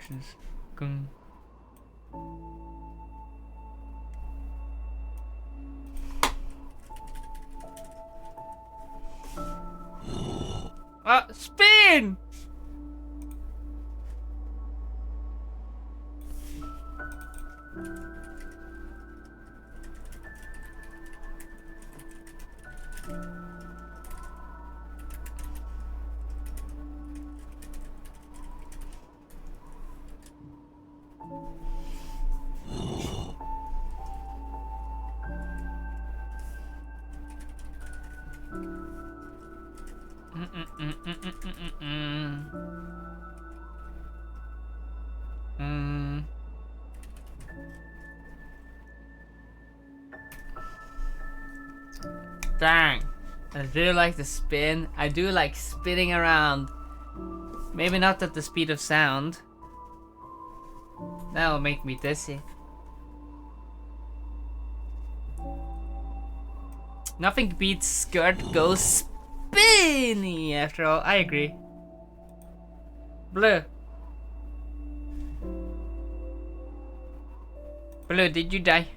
vibrations. Gung. Ah, spin! Dang. I do like the spin. I do like spinning around. Maybe not at the speed of sound. That'll make me dizzy. Nothing beats skirt goes spinny after all. I agree. Blue. Blue, did you die?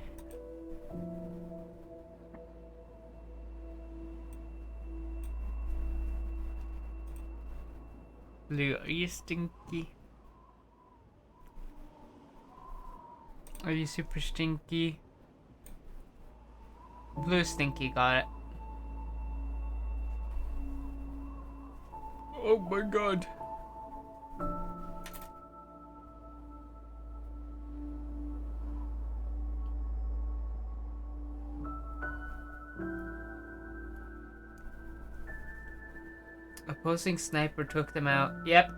Blue, are you stinky? Are you super stinky? Blue stinky, got it. Oh my god. Opposing sniper took them out. Yep.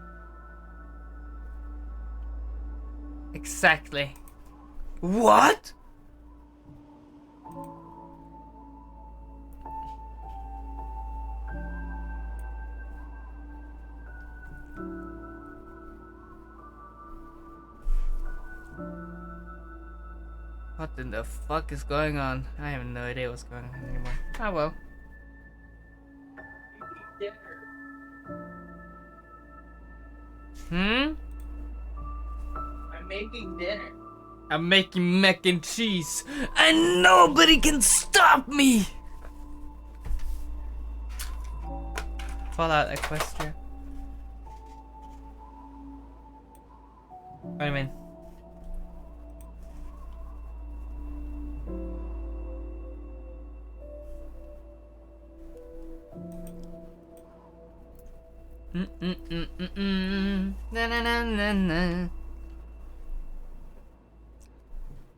Exactly. What? What in the fuck is going on? I have no idea what's going on anymore. Oh well. Hmm? I'm making dinner. I'm making mac and cheese, and nobody can stop me! Fallout Equestria. What do you mean? Na na na na na.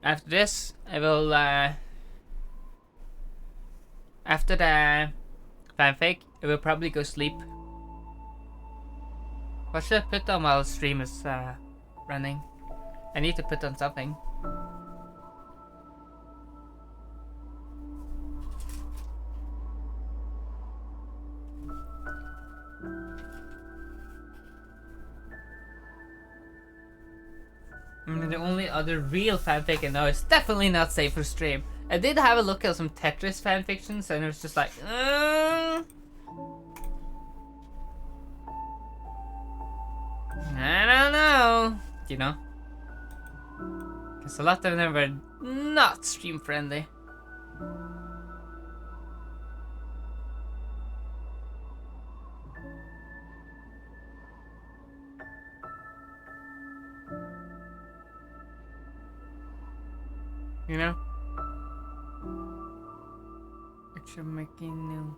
After this, I will after the fanfic, I will probably go sleep. What should I put on while stream is running? I need to put on something. The only other real fanfic I know is definitely not safe for stream. I did have a look at some Tetris fanfictions and it was just like, I don't know, you know? Because a lot of them were not stream friendly. You know? What you're making new.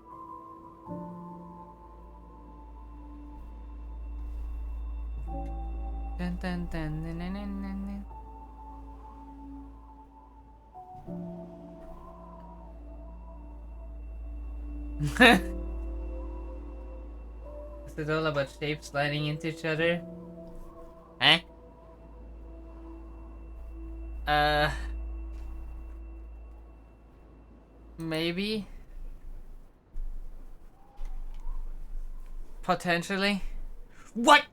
Dun, dun, dun, dun, dun, dun, dun, dun. Is it all about shapes sliding into each other? Eh? Maybe. Potentially. What?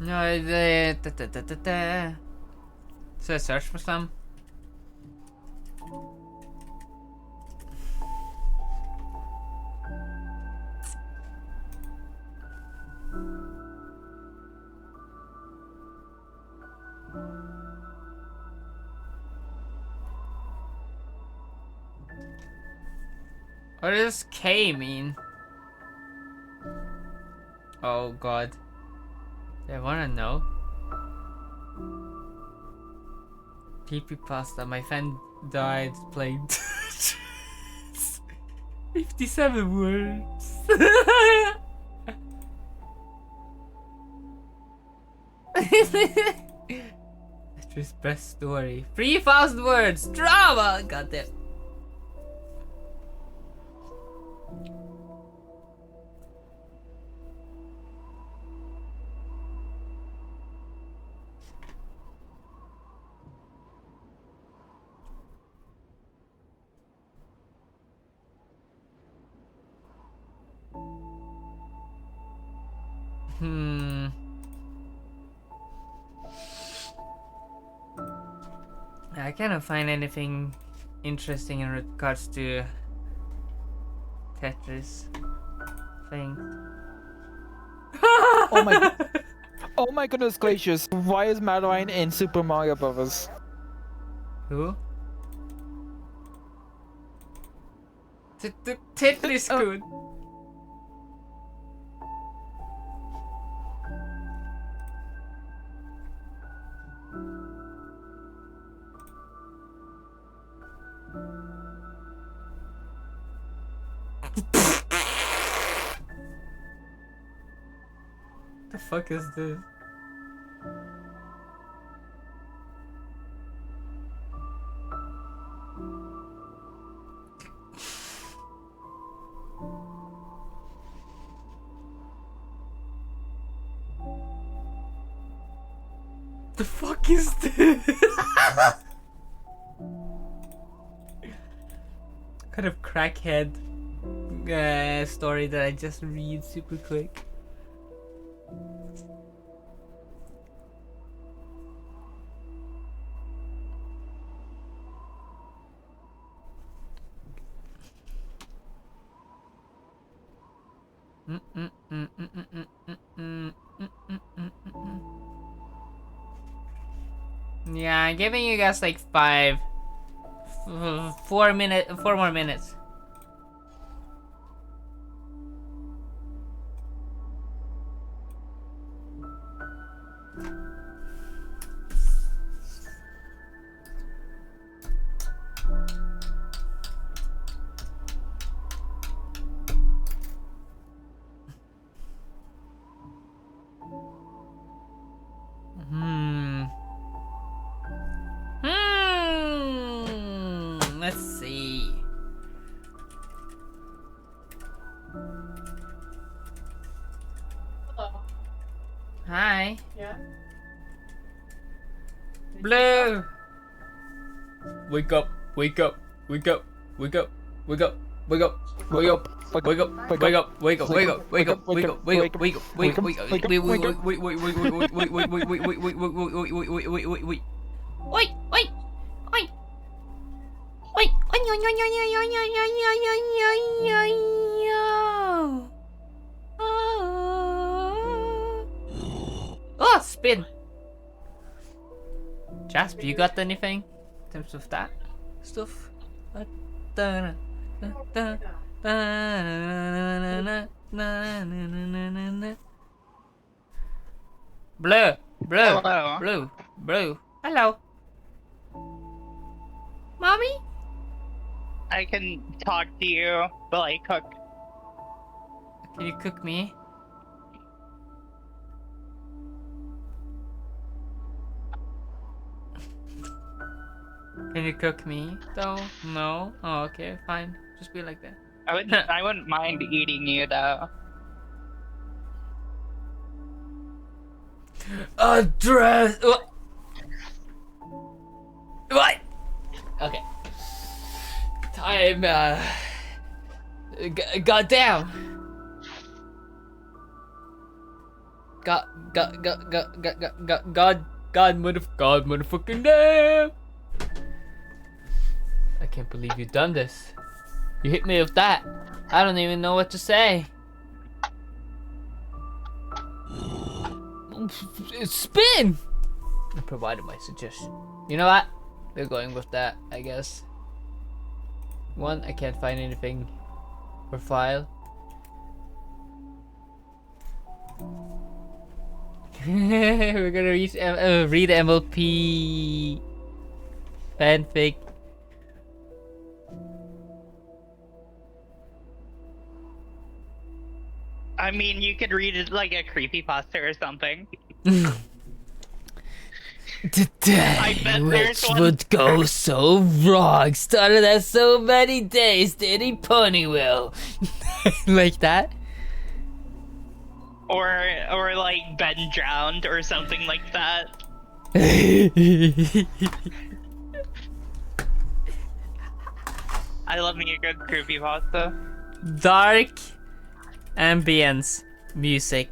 No, so I search for some. What does K mean? Oh god. I wanna know. Creepypasta, my friend died playing 57 words. That was best story. 3,000 words! Drama! Goddamn. I cannot find anything interesting in regards to Tetris thing. Oh my, oh my goodness gracious! Why is Madeline in Super Mario Brothers? Who? Tetris good. The fuck is this? The fuck is this? Kind of crackhead story that I just read super quick. Yeah, I'm giving you guys like 4 more minutes. Let's see. Hello. Hi. Yeah. Blue. Wake up. Wake up. Wake up. Wake up. Wake up. Wake up. Wake up. Wake up. Wake up. Wake up. Wake up. Wake up. Wake up. Wake up. Wake up. Wake up. Wake up. Wait. Oh, spin. Jasper, you got anything in terms of that stuff? Blue, blue, Hello. blue, blue. Hello, mommy. I can talk to you while I cook. Can you cook me? Can you cook me though? No. Oh, okay, fine. Just be like that. I wouldn't mind eating you though. Address. What? Okay. Time. Goddamn. God, motherfucking damn! I can't believe you've done this. You hit me with that. I don't even know what to say. Spin! I provided my suggestion. You know what? We're going with that, I guess. One, I can't find anything for file. We're gonna read MLP fanfic. I mean, you could read it like a creepypasta or something. Today, bet which there's one- would go so wrong. Started at so many days, did he, Ponyville? Like that? Or like Ben drowned or something like that. I love me a good creepypasta. Dark ambience music.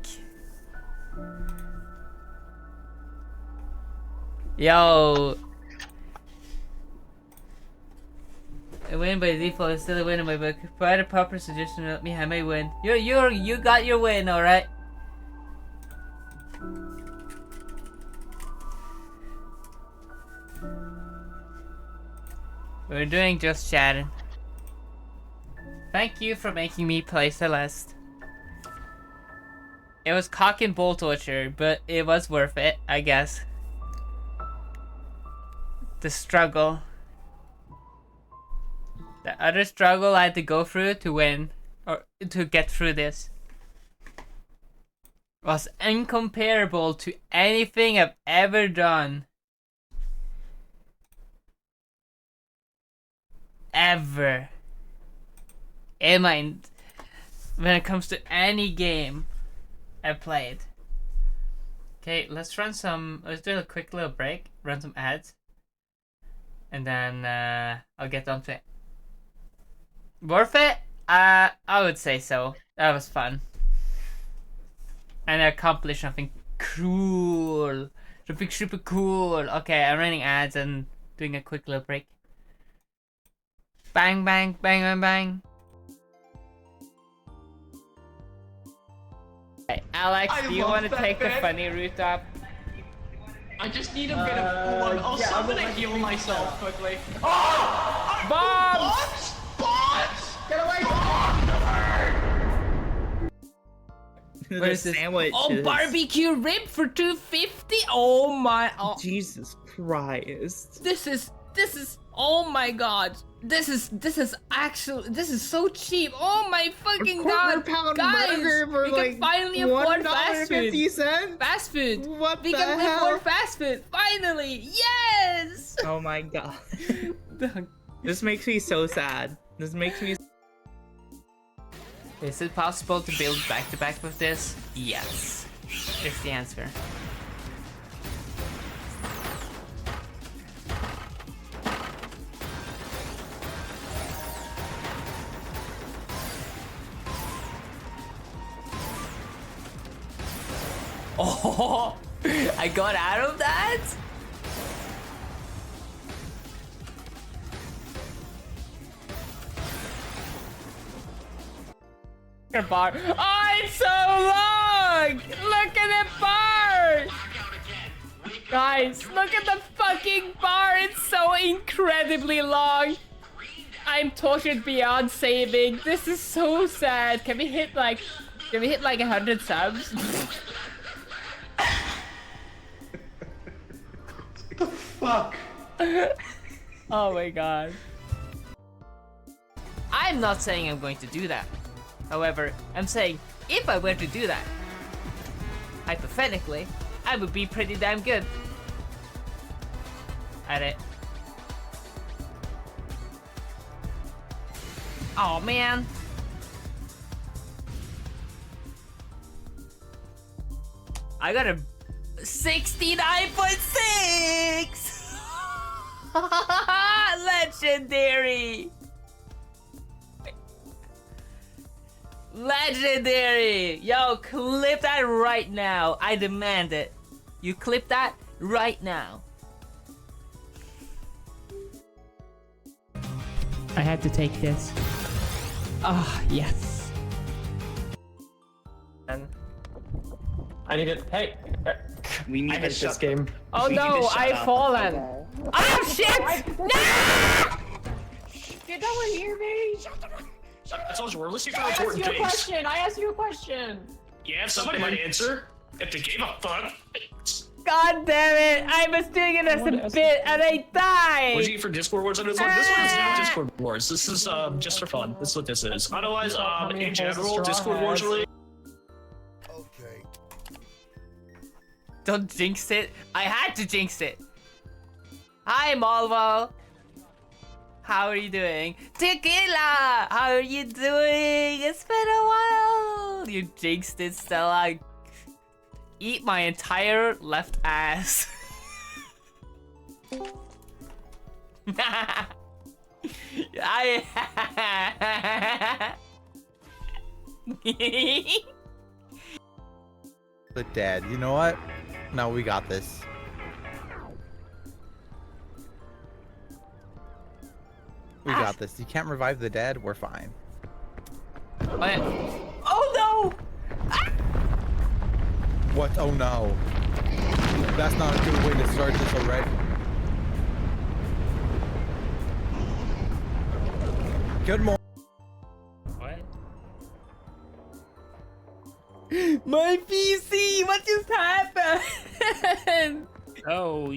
Yo. I win by default. It's still a win in my book. Provide a proper suggestion to let me have my win. You got your win, alright? We're doing just chatting. Thank you for making me play Celeste. It was cock and bull torture, but it was worth it, I guess. The struggle. The other struggle I had to go through to win, or to get through this, was incomparable to anything I've ever done. Ever. When it comes to any game I've played. Okay, let's do a quick little break, run some ads, and then I'll get on to it. Worth it? I would say so. That was fun. And I accomplished something cool. Something super cool. Okay, I'm running ads and doing a quick little break. Bang, bang, bang, bang, bang. Hey, Alex, do you want to take the funny route up? I just need a bit of one. Also, I'm gonna heal myself quickly. Oh! Bombs! Bombs! Get away from What is this? Sandwiches. Oh, barbecue rib for $2.50. Oh my! Oh, Jesus Christ. this is. Oh my God! This is so cheap. Oh my fucking God, £1/4 guys! burger for We like can finally afford fast food. $1.50. Fast food. What We the can hell? afford fast food. Finally, yes! Oh my God. This makes me so sad. This makes me. Is it possible to build back to back with this? Yes. Is the answer. Oh, I got out of that? Bar. Oh, it's so long! Look at the bar! Guys, look at the fucking bar! It's so incredibly long! I'm tortured beyond saving. This is so sad. Can we hit like 100 subs? the fuck? Oh my God. I'm not saying I'm going to do that. However, I'm saying if I were to do that, hypothetically, I would be pretty damn good at it. Oh man. I got a 69.6! Legendary! Legendary! Yo, clip that right now. I demand it. You clip that right now. I had to take this. Ah, yes. And I need it. Hey, We need I to hate shut this game. Oh We need to no, shut I've up. fallen. Oh shit! No! Get over here, me. I told you, we're listening for I asked important you a things. question. I asked you a question. Yeah, somebody might answer. If they gave a fuck. God damn it! I was doing it as a bit and I died. What'd you get for Discord words on this one? This one is not Discord words. This is just for fun. This is what this is. Otherwise, in general, Discord words really. Okay. Don't jinx it. I had to jinx it. Hi, Malvo. How are you doing? Tequila! How are you doing? It's been a while. You jinxed it, Stella. Eat my entire left ass. The dead. You know what? No, we got this. We got this. You can't revive the dead. We're fine. Oh no! What? Oh no. That's not a good way to start this already. Good morning. What? My PC! What just happened? Oh.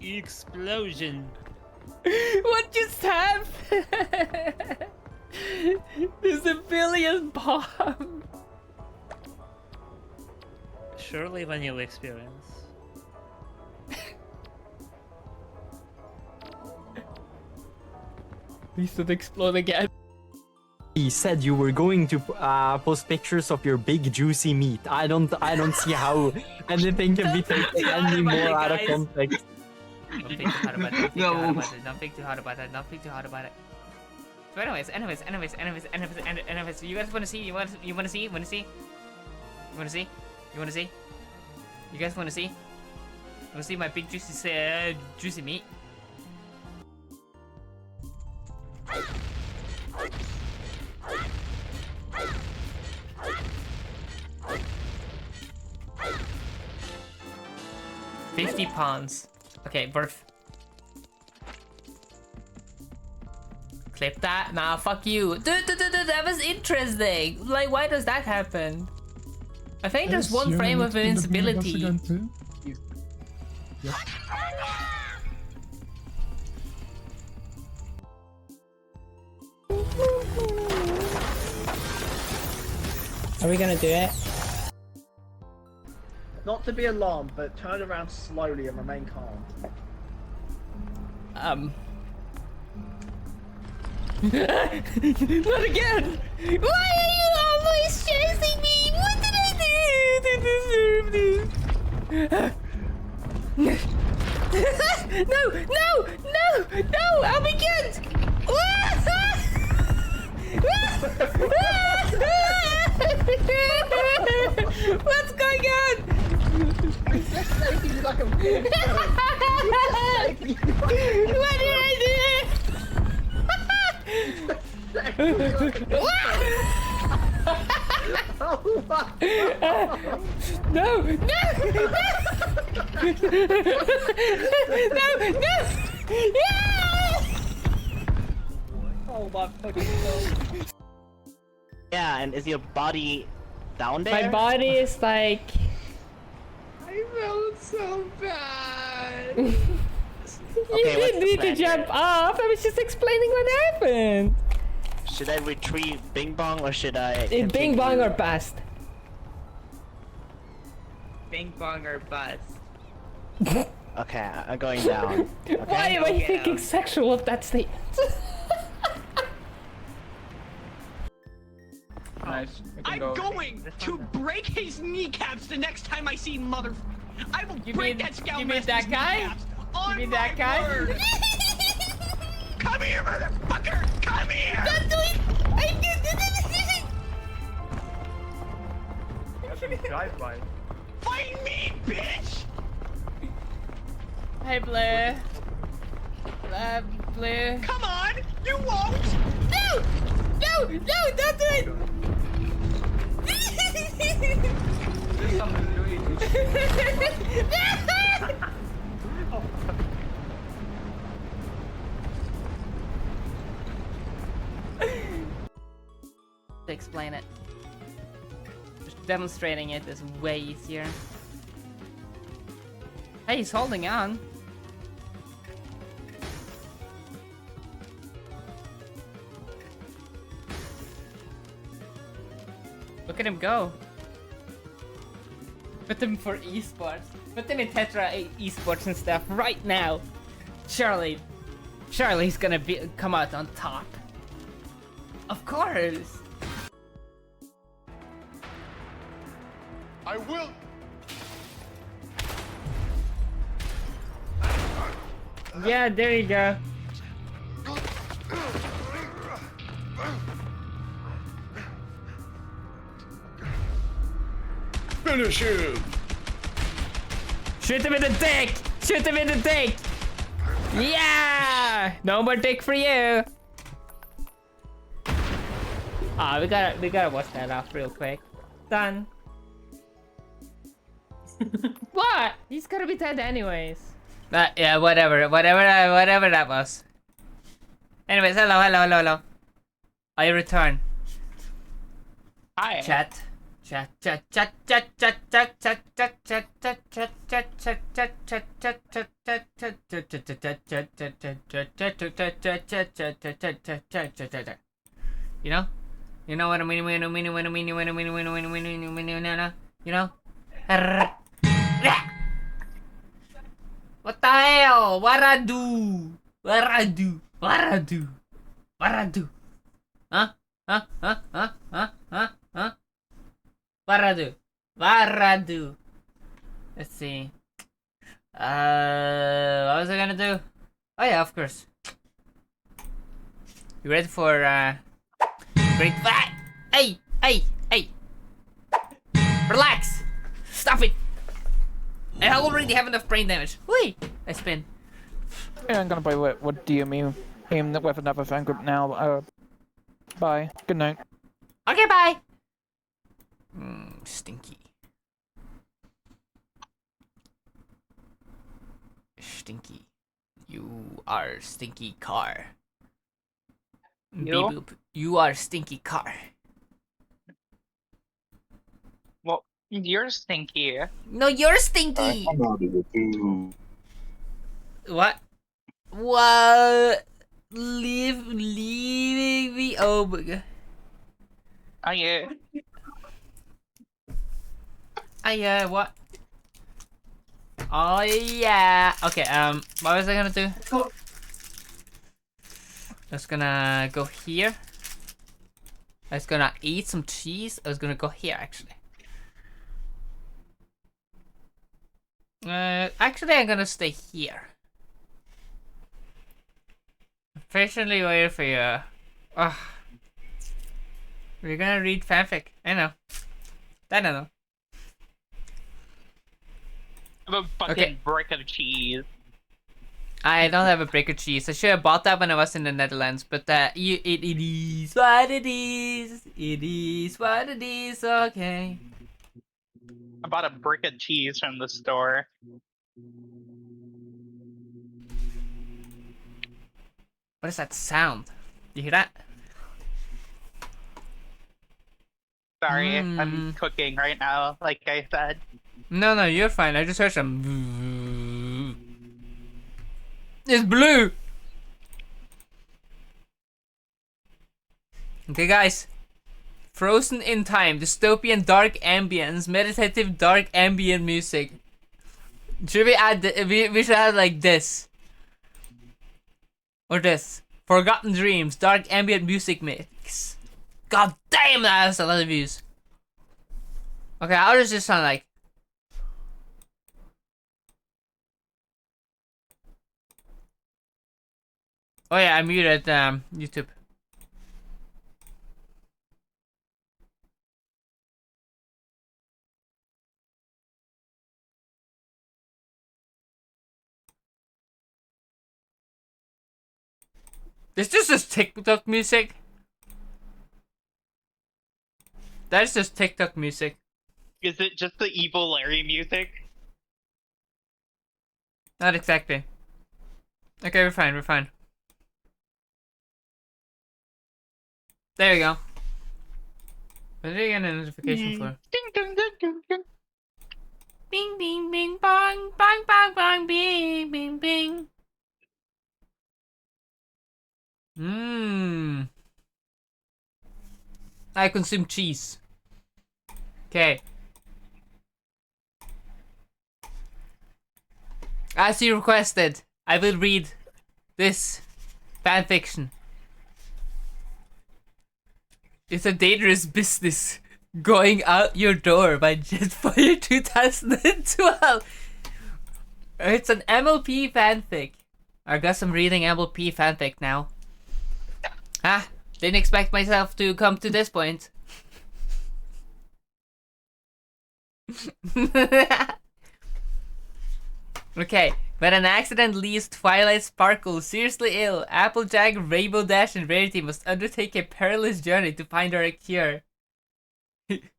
Explosion. What just happened? The civilian bomb. Surely vanilla experience. Please don't explode again. He said you were going to post pictures of your big juicy meat. I don't see how anything can be taken any more out of context. Don't think too hard about it. Don't think too hard about it. Don't think too hard about it. So anyways, you guys wanna see? You wanna see? You wanna see? You wanna see? You guys wanna see? You wanna see my big juicy meat? £50. Okay, birth. Clip that? Nah, fuck you. Dude, that was interesting. Like, why does that happen? I think there's one frame of invincibility. Are we gonna do it? Not to be alarmed, but turn around slowly and remain calm. Not again! Why are you always chasing me? What did I do to deserve this? No! I'll be good! What's going on? What did I do? No! Oh my fucking god. Yeah, and is your body down there? My body is like. I felt so bad. You didn't need to jump off. I was just explaining what happened. Should I retrieve Bing Bong or should I? Bing bong or bust. Bing bong or bust. Okay, I'm going down. Okay? Why am I thinking sexual of that statement? Nice. I'm going to break his kneecaps the next time I see mother. I will break that scout. You mean that guy? On You mean that guy? word. Come here, motherfucker! Come here! Don't do it! I did it! No, don't do it! There's something doing. To explain it. Just demonstrating it is way easier. Hey, he's holding on. Look at him go. Put him for esports. Put him in Tetra esports and stuff right now. Surely he's gonna come out on top. Of course. I will. Yeah, there you go. Finish him! Shoot him in the dick! Shoot him in the dick! Yeah! No more dick for you! Ah, we gotta watch that off real quick. Done. What? He's gonna be dead anyways. Yeah, whatever that was. Anyways, hello. I return. Hi. Chat. You know? You know what I mean? You know? What the hell? What I do? Huh? What Let's see. What was I gonna do? Oh yeah, of course. You ready for great fight? Hey! Relax! Stop it! I already have enough brain damage. Wait! I spin. Yeah, I'm gonna play what do you mean? Aim the weapon up a fan group now. Bye. Good night. Okay, bye! Stinky. Stinky. You are stinky car. You? Beep boop. You are stinky car. Well, you're stinky. No, you're stinky! I'm out of here too. What? What? Leaving me? Oh my god. Oh yeah. Oh yeah, what? Oh yeah. Okay, what was I gonna do? Just gonna go here. I was gonna eat some cheese. I was gonna go here actually. Actually I'm gonna stay here. Patiently wait for you. Ugh. We're gonna read fanfic. I know. I don't know. I have a fucking brick of cheese. I don't have a brick of cheese. I should have bought that when I was in the Netherlands, but it is what it is. It is what it is. Okay. I bought a brick of cheese from the store. What is that sound? You hear that? Sorry, I'm cooking right now, like I said. No, you're fine. I just heard some. It's blue. Okay, guys. Frozen in time. Dystopian dark ambience. Meditative dark ambient music. Should we add? We should add like this. Or this. Forgotten dreams. Dark ambient music mix. God damn, that has a lot of views. Okay, how does this sound like? Oh yeah, I muted YouTube. Is this just TikTok music? That's just TikTok music. Is it just the evil Larry music? Not exactly. Okay, we're fine, we're fine. There you go. What did I get a notification for? Ding ding ding ding ding. Bing bing bing bong bong bong bong bing bing bing. Mmm. I consume cheese. Okay. As you requested, I will read this fanfiction. It's a dangerous business going out your door by Jetfire 2012. It's an MLP fanfic. I guess I'm reading MLP fanfic now. Ah, didn't expect myself to come to this point. Okay, when an accident leaves Twilight Sparkle seriously ill, Applejack, Rainbow Dash, and Rarity must undertake a perilous journey to find her a cure.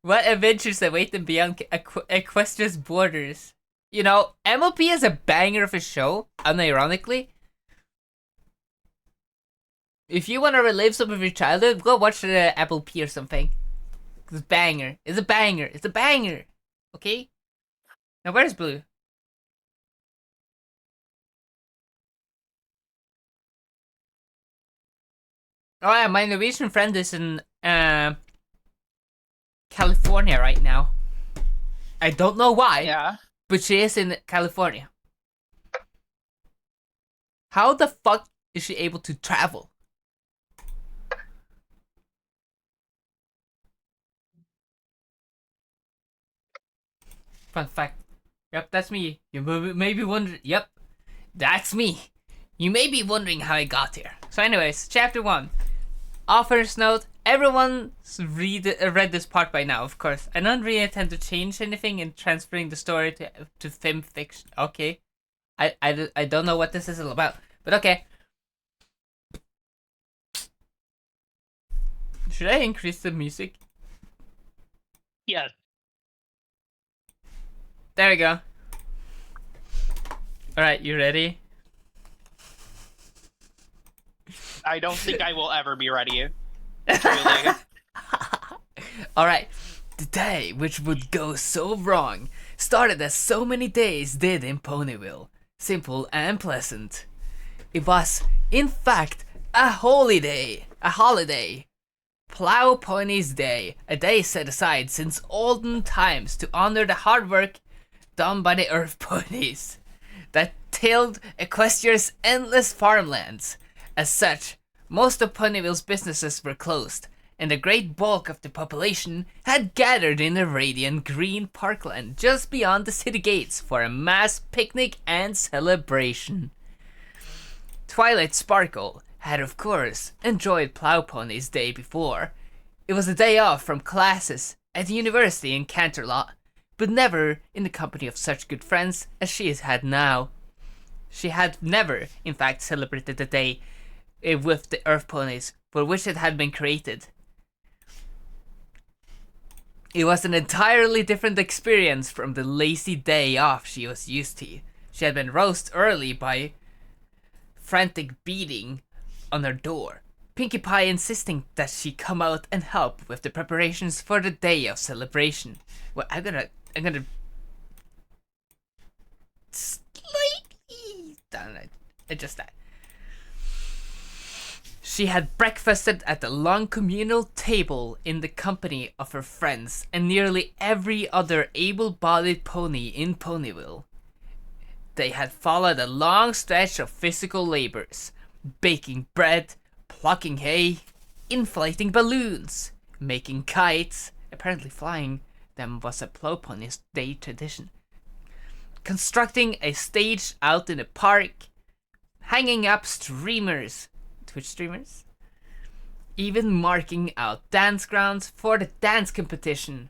What adventures await them beyond Equestria's borders? You know, MLP is a banger of a show, unironically. If you want to relive some of your childhood, go watch Apple P or something. It's a banger. It's a banger. It's a banger. Okay? Now where's Blue? Oh yeah, my Norwegian friend is in California right now. I don't know why. Yeah. But she is in California. How the fuck is she able to travel? Fun fact. Yep, that's me. You may be wondering. Yep, that's me. You may be wondering how I got here. So anyways, chapter 1. Author's note. Everyone's read this part by now, of course. I don't really intend to change anything in transferring the story to film fiction. Okay. I don't know what this is all about. But okay. Should I increase the music? Yes. There we go. Alright, you ready? I don't think I will ever be ready. Truly. Alright. The day which would go so wrong started as so many days did in Ponyville. Simple and pleasant. It was, in fact, a holiday. Plow Pony's Day. A day set aside since olden times to honor the hard work done by the Earth Ponies that tilled Equestria's endless farmlands. As such, most of Ponyville's businesses were closed, and the great bulk of the population had gathered in the radiant green parkland just beyond the city gates for a mass picnic and celebration. Twilight Sparkle had, of course, enjoyed Plow Pony's Day before. It was a day off from classes at the university in Canterlot, but never in the company of such good friends as she had now. She had never, in fact, celebrated the day with the Earth Ponies for which it had been created. It was an entirely different experience from the lazy day off she was used to. She had been roused early by frantic beating on her door, Pinkie Pie insisting that she come out and help with the preparations for the day of celebration. Well, I'm gonna slightly adjust that. She had breakfasted at the long communal table in the company of her friends and nearly every other able-bodied pony in Ponyville. They had followed a long stretch of physical labors, baking bread, plucking hay, inflating balloons, making kites. Apparently flying them was a Plow Pony's Day tradition. Constructing a stage out in the park, hanging up Twitch streamers, even marking out dance grounds for the dance competition.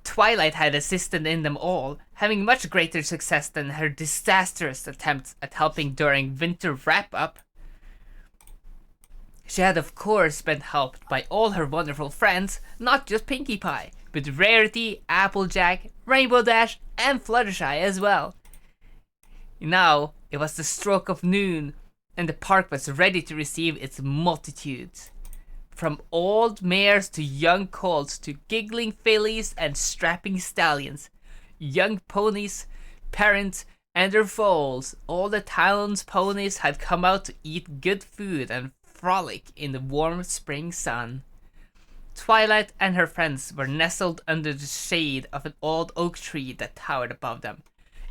Twilight had assisted in them all, having much greater success than her disastrous attempts at helping during winter wrap-up. She had of course been helped by all her wonderful friends, not just Pinkie Pie, but Rarity, Applejack, Rainbow Dash, and Fluttershy as well. Now it was the stroke of noon, and the park was ready to receive its multitudes. From old mares to young colts to giggling fillies and strapping stallions, young ponies, parents, and their foals, all the town's ponies had come out to eat good food and frolic in the warm spring sun. Twilight and her friends were nestled under the shade of an old oak tree that towered above them,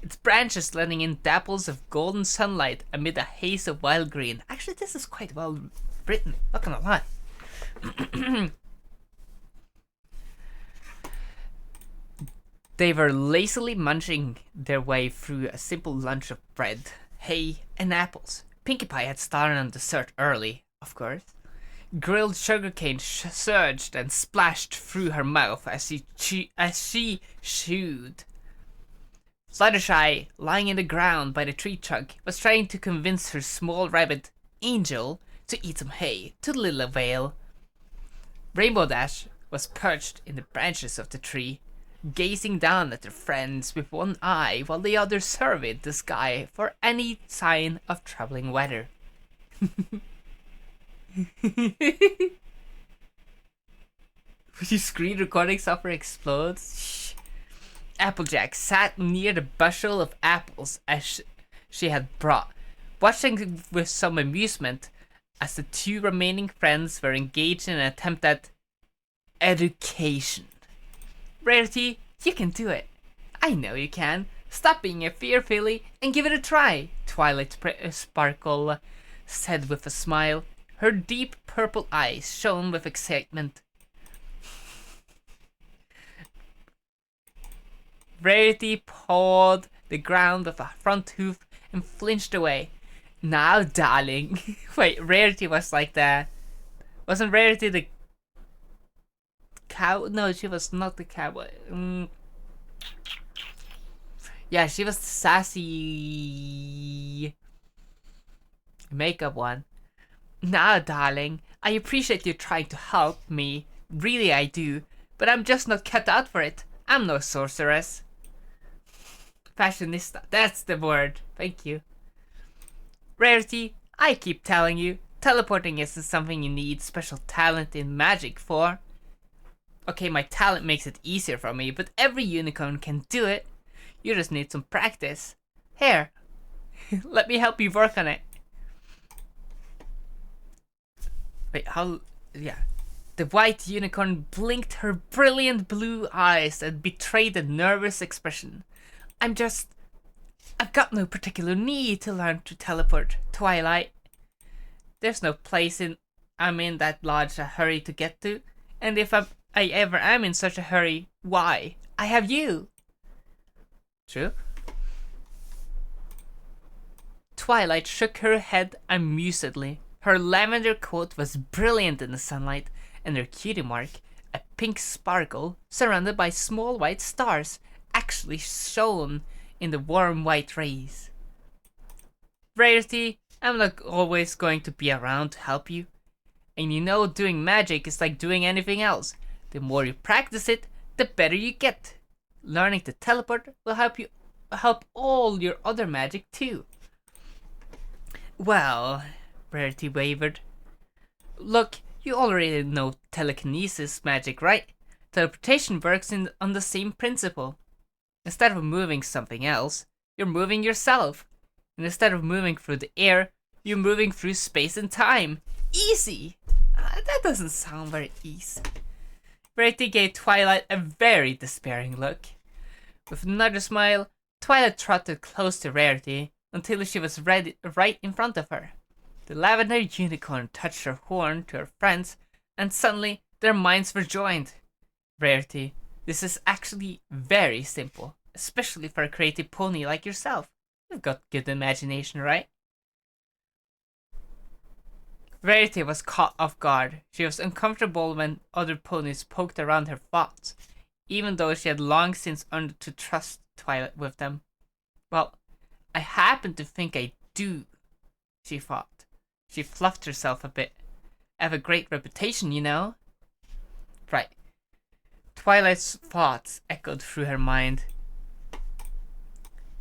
its branches letting in dapples of golden sunlight amid a haze of wild green. Actually, this is quite well written, not gonna lie. They were lazily munching their way through a simple lunch of bread, hay, and apples. Pinkie Pie had started on dessert early, of course. Grilled sugarcane surged and splashed through her mouth as she chewed. Fluttershy, lying in the ground by the tree trunk, was trying to convince her small rabbit, Angel, to eat some hay, to little avail. Rainbow Dash was perched in the branches of the tree, gazing down at her friends with one eye while the other surveyed the sky for any sign of troubling weather. Your screen recording software explodes? Shh. Applejack sat near the bushel of apples as she had brought, watching with some amusement as the two remaining friends were engaged in an attempt at education. Rarity, you can do it. I know you can. Stop being a fear filly and give it a try, Twilight Sparkle said with a smile. Her deep purple eyes shone with excitement. Rarity pawed the ground with a front hoof and flinched away. Now, darling. Wait, Rarity was like the... Wasn't Rarity the cow? No, she was not the cowboy. Yeah, she was the sassy makeup one. Now, darling, I appreciate you trying to help me. Really, I do. But I'm just not cut out for it. I'm no sorceress. Fashionista, that's the word. Thank you. Rarity, I keep telling you, teleporting isn't something you need special talent in magic for. Okay, my talent makes it easier for me, but every unicorn can do it. You just need some practice. Here, let me help you work on it. Wait, how... Yeah. The white unicorn blinked her brilliant blue eyes and betrayed a nervous expression. I've got no particular need to learn to teleport, Twilight. There's no place I'm in that large a hurry to get to, and if I ever am in such a hurry, why? I have you. True. Twilight shook her head amusedly. Her lavender coat was brilliant in the sunlight, and her cutie mark, a pink sparkle surrounded by small white stars, actually shone in the warm white rays. Rarity, I'm not always going to be around to help you. And you know, doing magic is like doing anything else. The more you practice it, the better you get. Learning to teleport will help all your other magic too. Well, Rarity wavered. Look, you already know telekinesis magic, right? Teleportation works on the same principle. Instead of moving something else, you're moving yourself. And instead of moving through the air, you're moving through space and time. Easy! That doesn't sound very easy. Rarity gave Twilight a very despairing look. With another smile, Twilight trotted close to Rarity until she was right in front of her. The lavender unicorn touched her horn to her friends, and suddenly their minds were joined. Rarity, this is actually very simple, especially for a creative pony like yourself. You've got good imagination, right? Rarity was caught off guard. She was uncomfortable when other ponies poked around her thoughts, even though she had long since learned to trust Twilight with them. Well, I happen to think I do, she thought. She fluffed herself a bit. I have a great reputation, you know. Right. Twilight's thoughts echoed through her mind.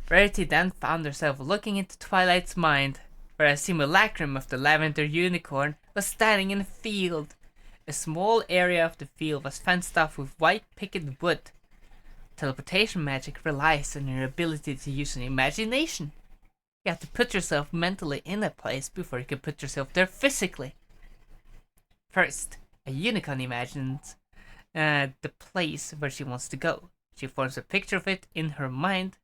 Verity then found herself looking into Twilight's mind, where a simulacrum of the lavender unicorn was standing in a field. A small area of the field was fenced off with white picket wood. Teleportation magic relies on your ability to use an imagination. You have to put yourself mentally in a place before you can put yourself there physically. First, a unicorn imagines the place where she wants to go. She forms a picture of it in her mind.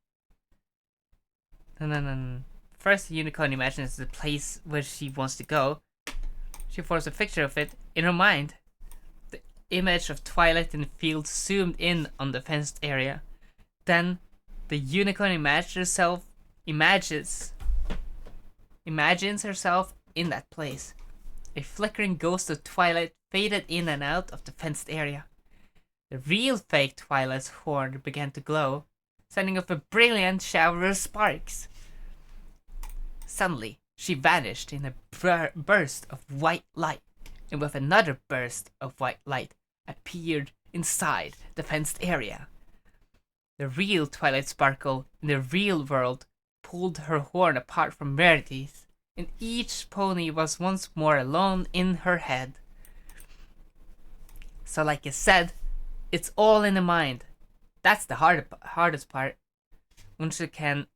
First, the unicorn imagines the place where she wants to go. She forms a picture of it in her mind. The image of Twilight in the field zoomed in on the fenced area. Then, the unicorn imagines herself in that place. A flickering ghost of Twilight faded in and out of the fenced area. The real fake Twilight's horn began to glow, sending off a brilliant shower of sparks. Suddenly, she vanished in a burst of white light, and with another burst of white light appeared inside the fenced area. The real Twilight Sparkle in the real world pulled her horn apart from Verity's, and each pony was once more alone in her head. So like I said, it's all in the mind. That's the hardest part. Once you can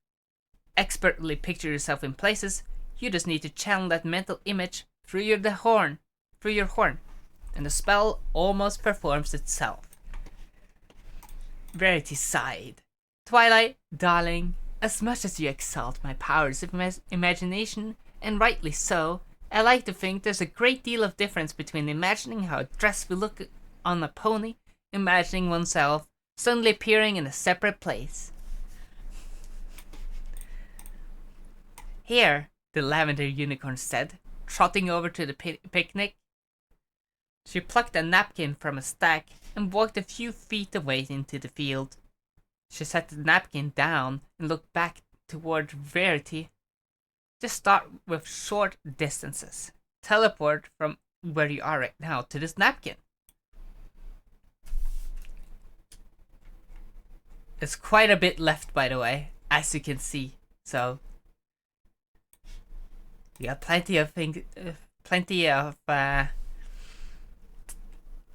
expertly picture yourself in places, you just need to channel that mental image through your horn, and the spell almost performs itself. Verity sighed. Twilight, darling, as much as you exalt my powers of imagination, and rightly so, I like to think there's a great deal of difference between imagining how a dress will look on a pony, imagining oneself suddenly appearing in a separate place. Here, the lavender unicorn said, trotting over to the picnic. She plucked a napkin from a stack and walked a few feet away into the field. She set the napkin down and looked back toward Verity. Just start with short distances. Teleport from where you are right now to this napkin. There's quite a bit left, by the way, as you can see. So you got plenty of things,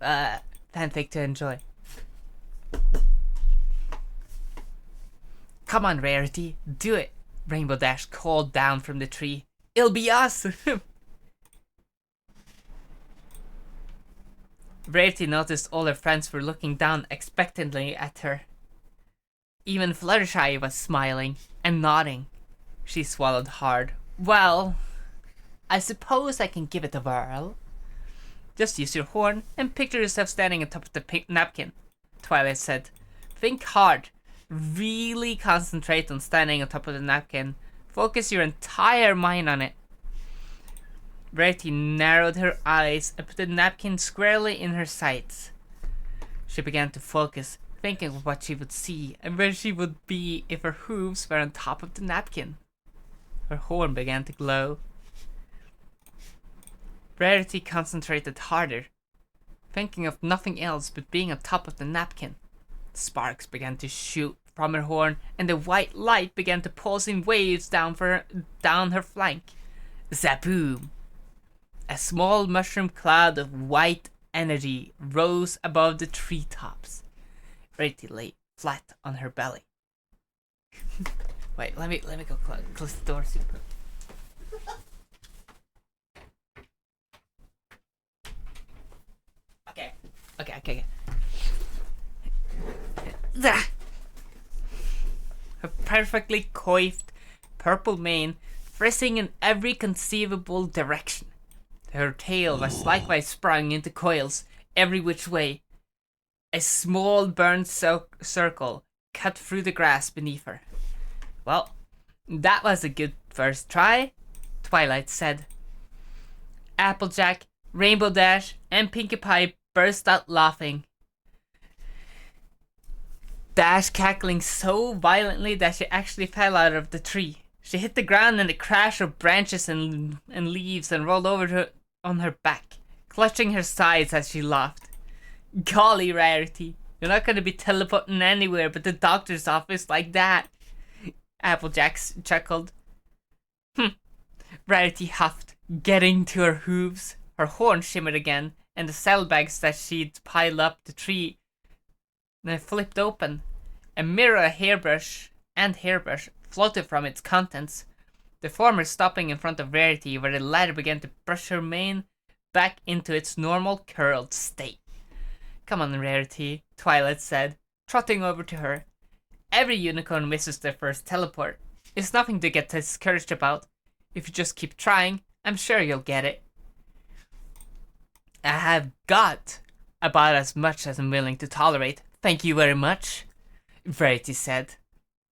fanfic to enjoy. Come on, Rarity, do it! Rainbow Dash called down from the tree. It'll be awesome! Rarity noticed all her friends were looking down expectantly at her. Even Fluttershy was smiling and nodding. She swallowed hard. Well, I suppose I can give it a whirl. Just use your horn and picture yourself standing on top of the napkin, Twilight said. Think hard. Really concentrate on standing on top of the napkin. Focus your entire mind on it. Rarity narrowed her eyes and put the napkin squarely in her sights. She began to focus, thinking of what she would see and where she would be if her hooves were on top of the napkin. Her horn began to glow. Rarity concentrated harder, thinking of nothing else but being on top of the napkin. Sparks began to shoot from her horn, and the white light began to pulse in waves down her flank. Zaboom! A small mushroom cloud of white energy rose above the treetops. Rarity lay flat on her belly. Wait, let me go close the door super. Okay. Her perfectly coiffed purple mane frizzing in every conceivable direction. Her tail was likewise sprung into coils every which way. A small burnt circle cut through the grass beneath her. Well, that was a good first try, Twilight said. Applejack, Rainbow Dash, and Pinkie Pie burst out laughing. Dash cackling so violently that she actually fell out of the tree. She hit the ground in a crash of branches and leaves and rolled over on her back, clutching her sides as she laughed. Golly, Rarity, you're not gonna be teleporting anywhere but the doctor's office like that. Applejack chuckled. Rarity huffed, getting to her hooves. Her horn shimmered again, and the saddlebags that she'd piled up the tree flipped open. A mirror hairbrush floated from its contents, the former stopping in front of Rarity where the latter began to brush her mane back into its normal curled state. Come on, Rarity, Twilight said, trotting over to her. Every unicorn misses their first teleport. It's nothing to get discouraged about. If you just keep trying, I'm sure you'll get it. I have got about as much as I'm willing to tolerate. Thank you very much, Rarity said.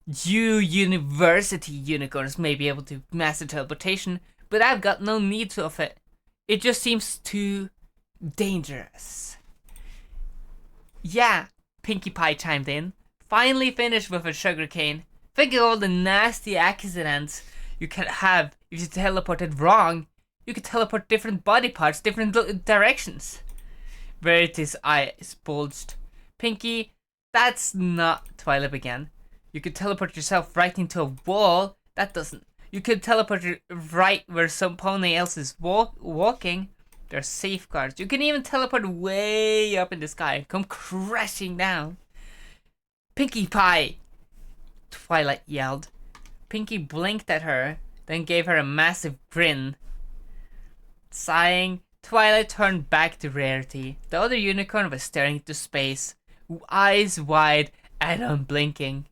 You university unicorns may be able to master teleportation, but I've got no need of it. It just seems too dangerous. Yeah, Pinkie Pie chimed in. Finally finished with her sugarcane. Think of all the nasty accidents you could have if you teleported wrong. You could teleport different body parts, different directions. Rarity's eyes bulged. Pinkie, that's not... Twilight began. You could teleport yourself right into a wall. That doesn't... You could teleport right where some pony else is walking. There are safeguards. You can even teleport way up in the sky and come crashing down. Pinkie Pie! Twilight yelled. Pinkie blinked at her, then gave her a massive grin. Sighing, Twilight turned back to Rarity. The other unicorn was staring into space, eyes wide and unblinking.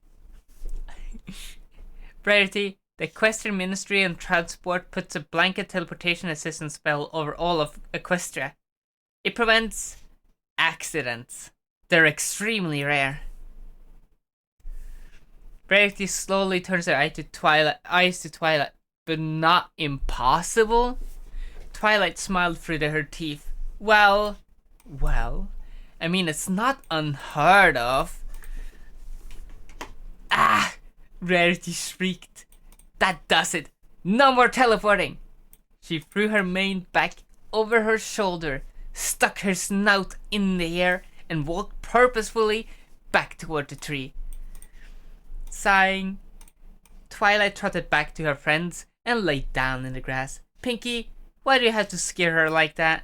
Rarity, the Equestrian Ministry and Transport puts a blanket teleportation assistance spell over all of Equestria. It prevents accidents. They're extremely rare. Rarity slowly turns her eyes to Twilight, but not impossible. Twilight smiled through her teeth. Well, I mean, it's not unheard of. Ah! Rarity shrieked. That does it. No more teleporting. She threw her mane back over her shoulder, stuck her snout in the air, and walked purposefully back toward the tree. Sighing, Twilight trotted back to her friends and laid down in the grass. Pinkie, why do you have to scare her like that?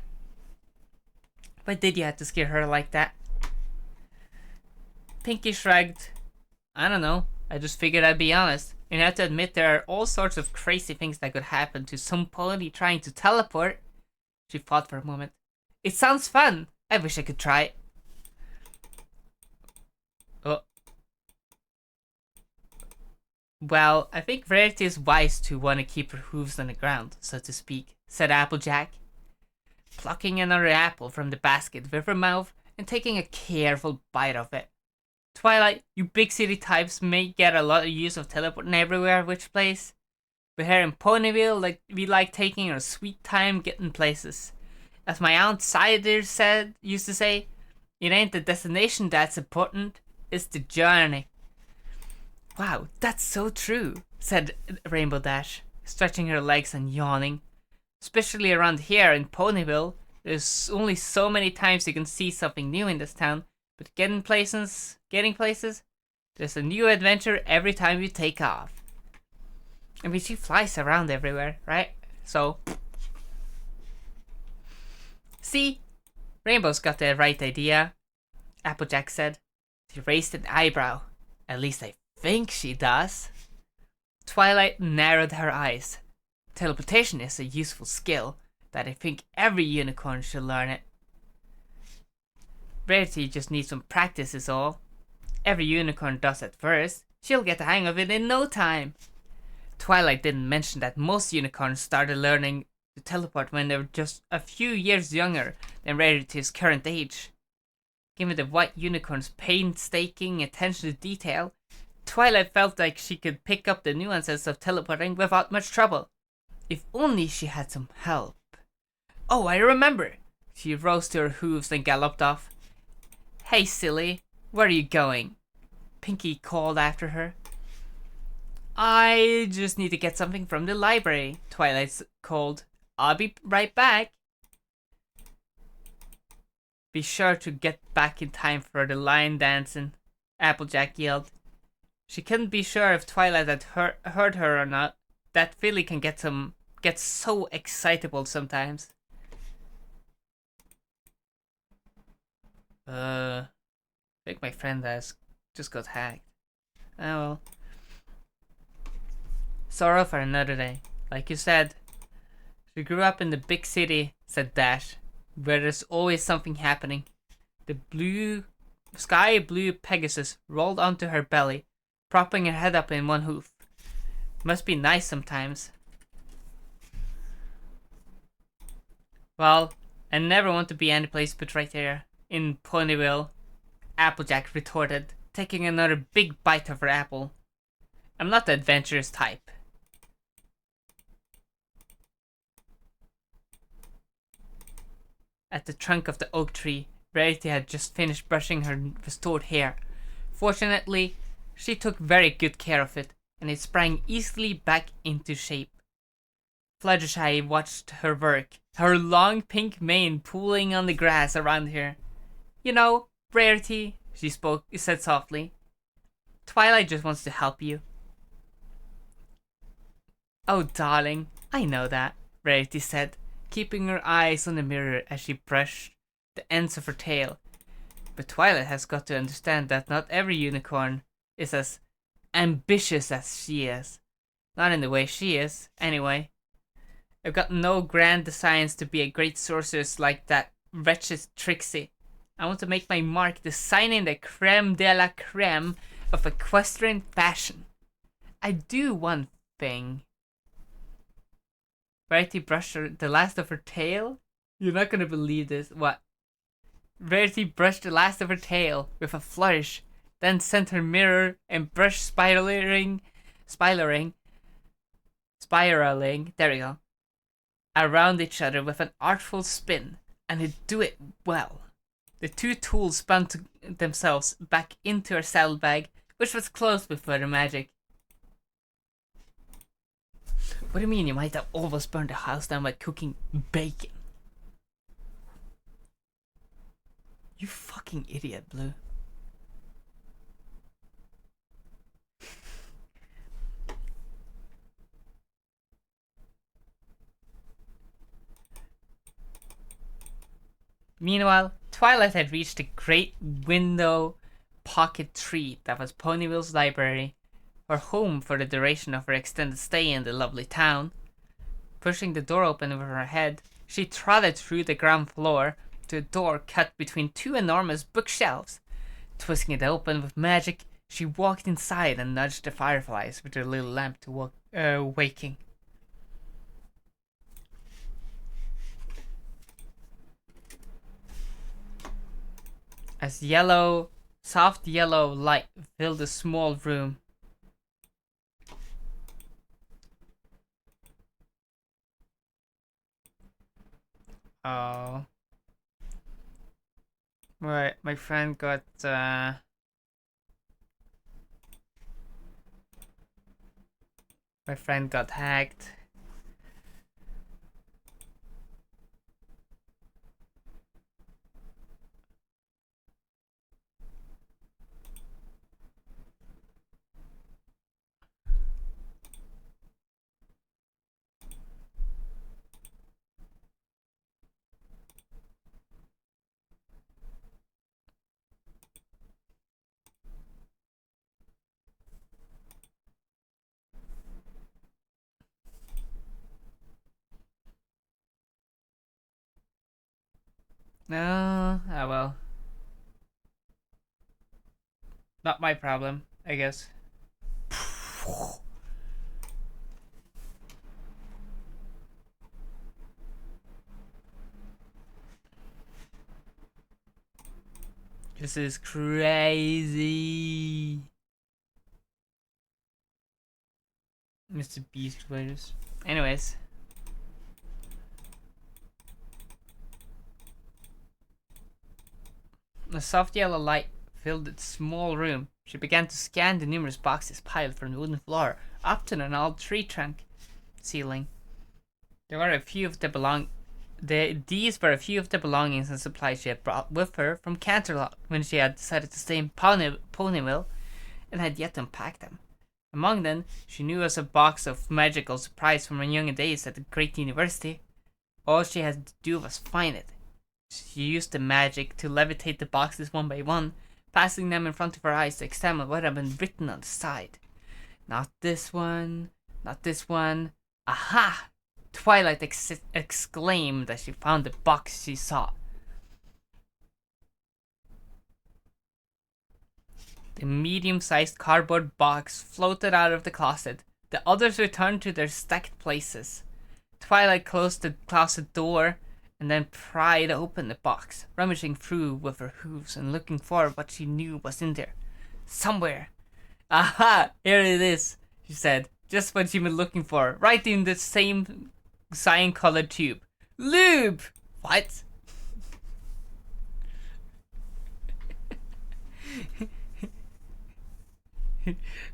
Why did you have to scare her like that? Pinkie shrugged. I don't know. I just figured I'd be honest. And I have to admit there are all sorts of crazy things that could happen to some pony trying to teleport. She thought for a moment. It sounds fun. I wish I could try it. Oh. Well, I think Rarity is wise to want to keep her hooves on the ground, so to speak, said Applejack, plucking another apple from the basket with her mouth and taking a careful bite of it. Twilight, you big city types may get a lot of use of teleporting everywhere, which place? But here in Ponyville, we like taking our sweet time getting places. As my aunt Cider used to say, it ain't the destination that's important, it's the journey. Wow, that's so true, said Rainbow Dash, stretching her legs and yawning. Especially around here in Ponyville, there's only so many times you can see something new in this town, but getting places, there's a new adventure every time you take off. I mean, she flies around everywhere, right? So, see, Rainbow's got the right idea, Applejack said. She raised an eyebrow. At least I think she does. Twilight narrowed her eyes. Teleportation is a useful skill that I think every unicorn should learn it. Rarity just needs some practice is all. Every unicorn does at first. She'll get the hang of it in no time. Twilight didn't mention that most unicorns started learning to teleport when they were just a few years younger than Rarity's current age. Given the white unicorn's painstaking attention to detail, Twilight felt like she could pick up the nuances of teleporting without much trouble. If only she had some help. Oh, I remember! She rose to her hooves and galloped off. Hey, silly, where are you going? Pinkie called after her. I just need to get something from the library, Twilight called. I'll be right back. be sure to get back in time for the lion dancing, Applejack yelled. She couldn't be sure if Twilight had heard her or not. That filly can get so excitable sometimes. I think my friend has just got hacked. Oh well. Sorrow for another day. Like you said, she grew up in the big city, said Dash, where there's always something happening. The sky blue Pegasus rolled onto her belly, propping her head up in one hoof. Must be nice sometimes. Well, I never want to be any place but right here, in Ponyville, Applejack retorted, taking another big bite of her apple. I'm not the adventurous type. At the trunk of the oak tree, Rarity had just finished brushing her restored hair. Fortunately, she took very good care of it, and it sprang easily back into shape. Fluttershy watched her work, her long pink mane pooling on the grass around her. You know, Rarity, she said softly. Twilight just wants to help you. Oh, darling, I know that, Rarity said, keeping her eyes on the mirror as she brushed the ends of her tail. But Twilight has got to understand that not every unicorn is as ambitious as she is. Not in the way she is, anyway. I've got no grand designs to be a great sorceress like that wretched Trixie. I want to make my mark designing the creme de la creme of equestrian fashion. I do one thing. Rarity brushed the last of her tail? You're not gonna believe this. What? Rarity brushed the last of her tail with a flourish, then sent her mirror and brush spiraling, there we go, around each other with an artful spin, and it do it well. The two tools spun themselves back into her saddlebag, which was closed with further magic. What do you mean you might have almost burned the house down by cooking bacon? You fucking idiot, Blue. Meanwhile, Twilight had reached the great window pocket tree that was Ponyville's library, her home for the duration of her extended stay in the lovely town. Pushing the door open with her head, she trotted through the ground floor to a door cut between two enormous bookshelves. Twisting it open with magic, she walked inside and nudged the fireflies with her little lamp to waking. As soft yellow light filled the small room. Oh. Right, my friend got hacked. No, oh well. Not my problem, I guess. This is crazy. Mr. Beast players. Anyways. A soft yellow light filled the small room. She began to scan the numerous boxes piled from the wooden floor up to an old tree trunk ceiling. There were a few that belonged These were a few of the belongings and supplies she had brought with her from Canterlot when she had decided to stay in Ponyville and had yet to unpack them. Among them, she knew was a box of magical supplies from her younger days at the great university. All she had to do was find it. She used the magic to levitate the boxes one by one, passing them in front of her eyes to examine what had been written on the side. Not this one, not this one. Aha! Twilight exclaimed as she found the box she saw. The medium-sized cardboard box floated out of the closet. The others returned to their stacked places. Twilight closed the closet door and then pried open the box, rummaging through with her hooves and looking for what she knew was in there. Somewhere. Aha! Here it is, she said. Just what she'd been looking for, right in the same cyan-colored tube. Lube! What?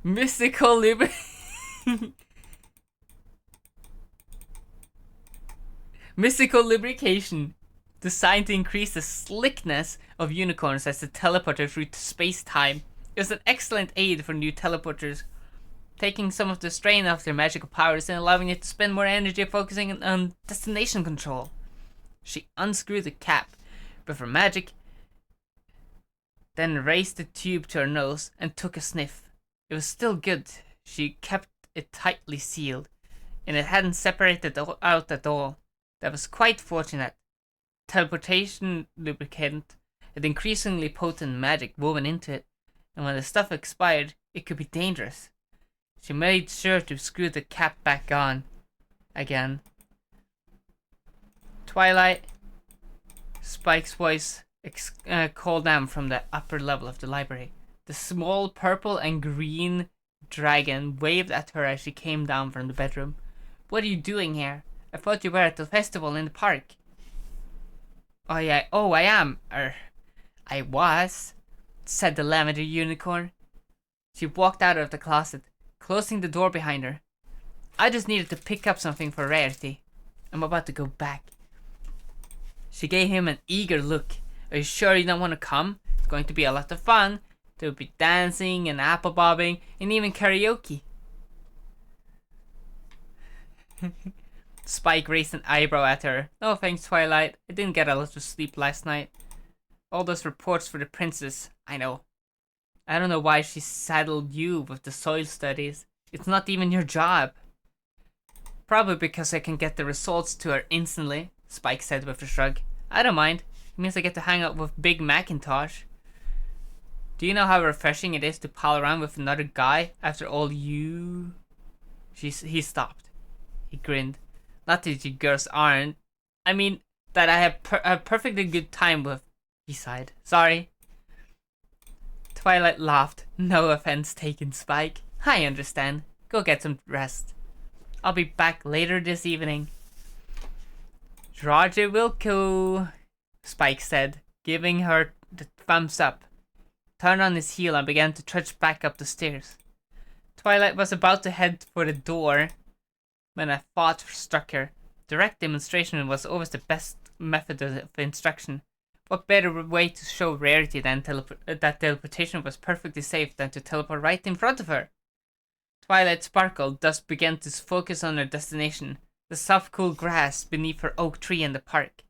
Mystical Mystical lubrication, designed to increase the slickness of unicorns as they teleporter through space-time. It was an excellent aid for new teleporters, taking some of the strain off their magical powers and allowing it to spend more energy focusing on destination control. She unscrewed the cap with her magic, then raised the tube to her nose and took a sniff. It was still good. She kept it tightly sealed, and it hadn't separated out at all. That was quite fortunate. Teleportation lubricant had increasingly potent magic woven into it, and when the stuff expired, it could be dangerous. She made sure to screw the cap back on again. Twilight, Spike's voice called down from the upper level of the library. The small purple and green dragon waved at her as she came down from the bedroom. What are you doing here? I thought you were at the festival in the park. I am. I was, said the lavender unicorn. She walked out of the closet, closing the door behind her. I just needed to pick up something for Rarity. I'm about to go back. She gave him an eager look. Are you sure you don't want to come? It's going to be a lot of fun. There will be dancing and apple bobbing and even karaoke. Spike raised an eyebrow at her. No thanks, Twilight. I didn't get a lot of sleep last night. All those reports for the princess, I know. I don't know why she saddled you with the soil studies. It's not even your job. Probably because I can get the results to her instantly, Spike said with a shrug. I don't mind. It means I get to hang out with Big Macintosh. Do you know how refreshing it is to pal around with another guy after all you... He stopped. He grinned. Not that you girls aren't. I mean, that I have a perfectly good time with. He sighed. Sorry. Twilight laughed. No offense taken, Spike. I understand. Go get some rest. I'll be back later this evening. Roger Wilco, Spike said, giving her the thumbs up. Turned on his heel and began to trudge back up the stairs. Twilight was about to head for the door when a thought struck her. Direct demonstration was always the best method of instruction. What better way to show Rarity than that teleportation was perfectly safe than to teleport right in front of her? Twilight sparkled, thus began to focus on her destination, the soft cool grass beneath her oak tree in the park.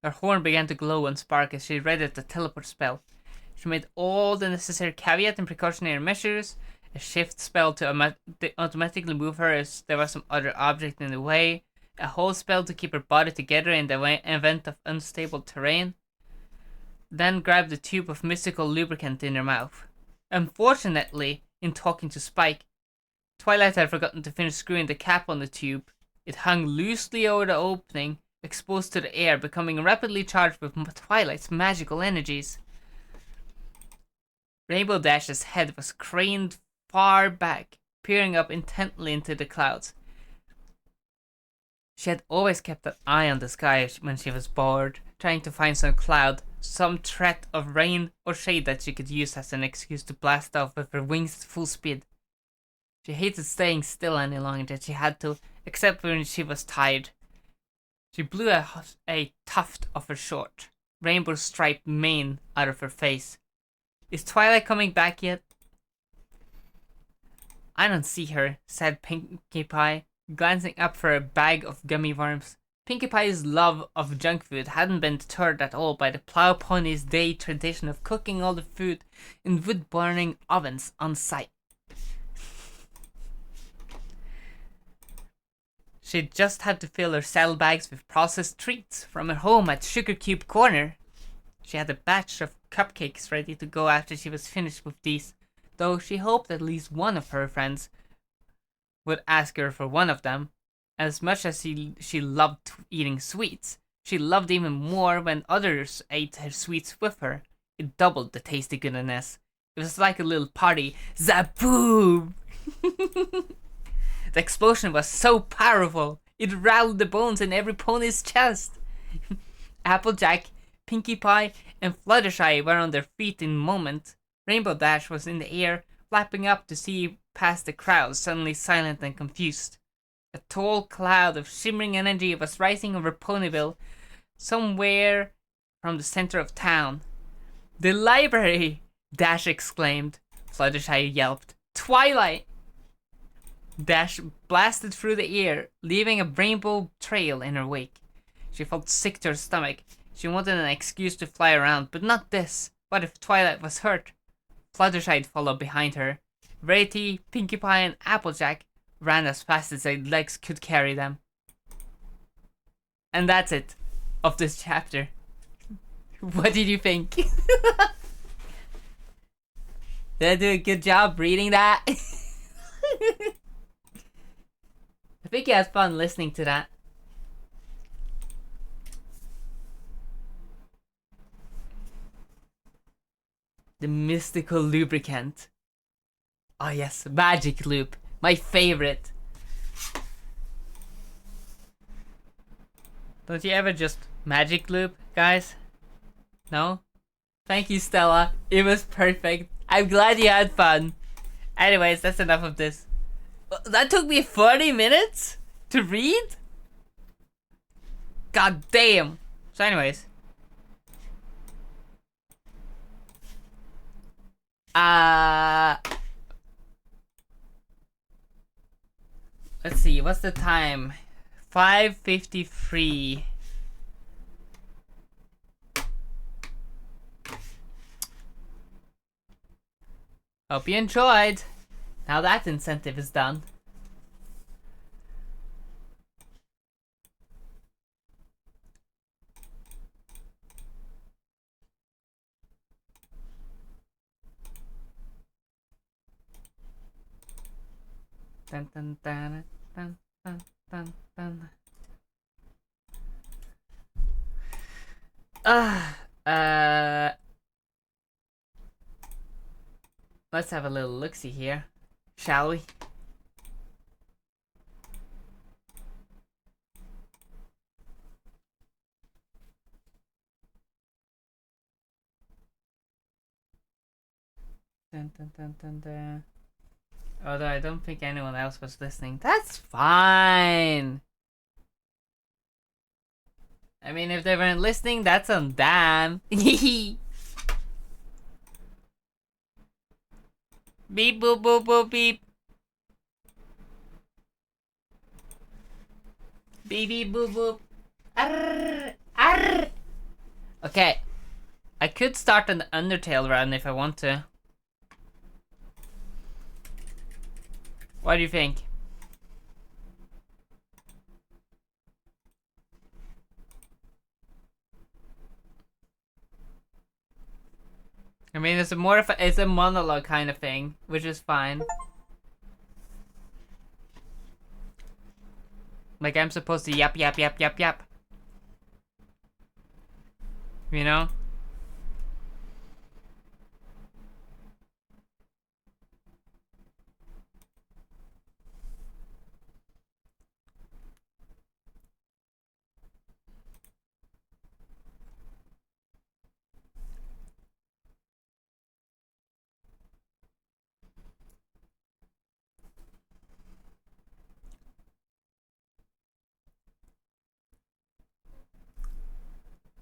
Her horn began to glow and spark as she read the teleport spell. She made all the necessary caveat and precautionary measures, a shift spell to automatically move her as there was some other object in the way, a hold spell to keep her body together in the event of unstable terrain, then grabbed the tube of mystical lubricant in her mouth. Unfortunately, in talking to Spike, Twilight had forgotten to finish screwing the cap on the tube. It hung loosely over the opening, exposed to the air, becoming rapidly charged with Twilight's magical energies. Rainbow Dash's head was craned far back, peering up intently into the clouds. She had always kept an eye on the sky when she was bored, trying to find some cloud, some threat of rain or shade that she could use as an excuse to blast off with her wings at full speed. She hated staying still any longer than she had to, except when she was tired. She blew a tuft of her short, rainbow-striped mane out of her face. Is Twilight coming back yet? I don't see her, said Pinkie Pie, glancing up for a bag of gummy worms. Pinkie Pie's love of junk food hadn't been deterred at all by the Plow Pony's day tradition of cooking all the food in wood-burning ovens on site. She just had to fill her saddlebags with processed treats from her home at Sugar Cube Corner. She had a batch of cupcakes ready to go after she was finished with these, though she hoped at least one of her friends would ask her for one of them. As much as she loved eating sweets, she loved even more when others ate her sweets with her. It doubled the tasty goodness. It was like a little party. Zaboom! The explosion was so powerful, it rattled the bones in every pony's chest. Applejack, Pinkie Pie, and Fluttershy were on their feet in a moment. Rainbow Dash was in the air, flapping up to see past the crowd, suddenly silent and confused. A tall cloud of shimmering energy was rising over Ponyville, somewhere from the center of town. The library! Dash exclaimed. Fluttershy yelped. Twilight! Dash blasted through the air, leaving a rainbow trail in her wake. She felt sick to her stomach. She wanted an excuse to fly around, but not this. What if Twilight was hurt? Fluttershy followed behind her. Rarity, Pinkie Pie, and Applejack ran as fast as their legs could carry them. And that's it of this chapter. What did you think? Did I do a good job reading that? I think you had fun listening to that. The mystical lubricant. Oh yes, magic loop. My favorite. Don't you ever just magic loop, guys? No? Thank you, Stella. It was perfect. I'm glad you had fun. Anyways, that's enough of this. That took me 40 minutes to read? God damn. So anyways. Let's see, what's the time? 5:53. Hope you enjoyed. Now that incentive is done. Dun dun dun dun dun dun dun. Let's have a little look-see here, shall we? Dun, dun, dun, dun, dun. Although I don't think anyone else was listening. That's fine! I mean, if they weren't listening, that's on them. Beep boop boop boop beep. Beep beep boop boop. Arr, arr. Okay. I could start an Undertale run if I want to. What do you think? I mean, it's more of it's a monologue kind of thing, which is fine. Like I'm supposed to yap yap yap yap yap. You know?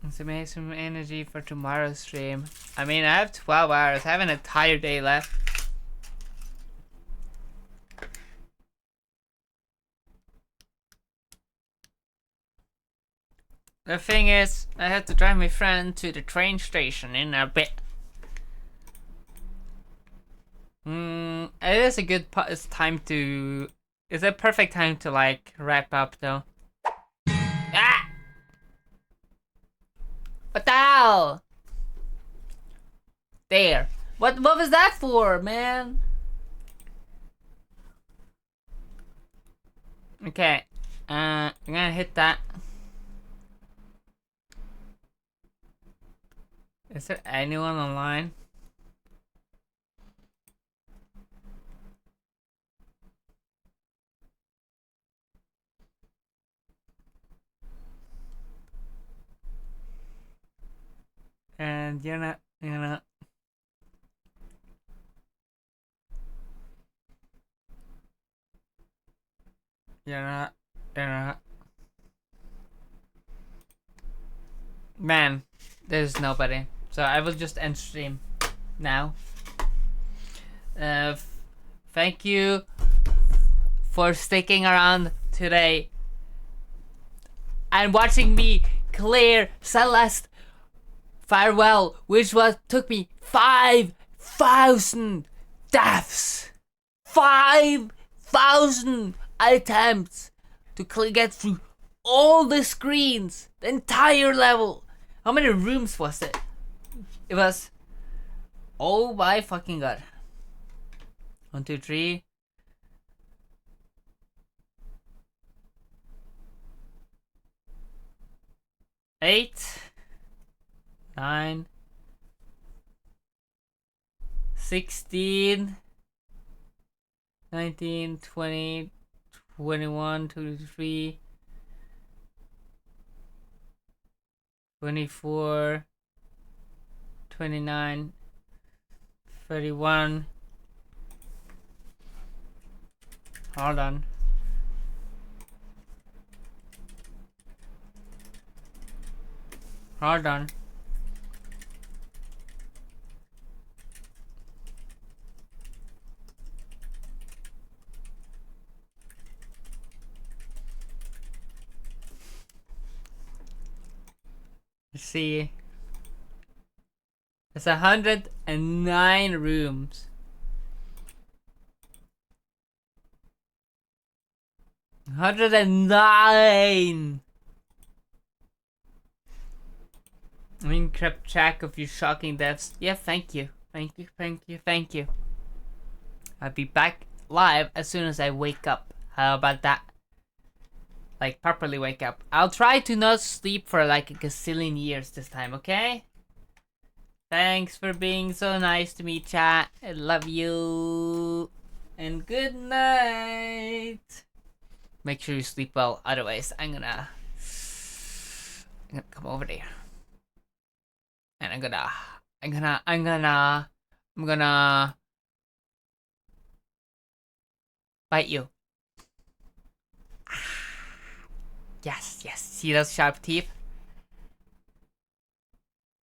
Let's make some energy for tomorrow's stream. I mean, I have 12 hours. I have an entire day left. The thing is, I have to drive my friend to the train station in a bit. It is a good time to... It's a perfect time to like wrap up though. Ah! What the hell? There. What was that for, man? Okay. I'm gonna hit that. Is there anyone online? And you're not. Man, there's nobody. So I will just end stream now. Thank you for sticking around today and watching me clear Celeste Farewell, which took me 5,000 deaths, 5,000 attempts to get through all the screens, the entire level. How many rooms was it? It was, oh my fucking god. 1, 2, 3. 8, 9, 16, 19, 20, 21, 23, 24, 29, 31. Hold on. Hold on. Let's see. It's 109 rooms. 109. I mean, kept track of your shocking deaths. Yeah, thank you. Thank you, thank you, thank you. I'll be back live as soon as I wake up. How about that? Like, properly wake up. I'll try to not sleep for like a gazillion years this time, okay? Thanks for being so nice to me, chat. I love you. And good night. Make sure you sleep well. Otherwise, I'm gonna come over there. And I'm gonna bite you. Yes, yes. See those sharp teeth?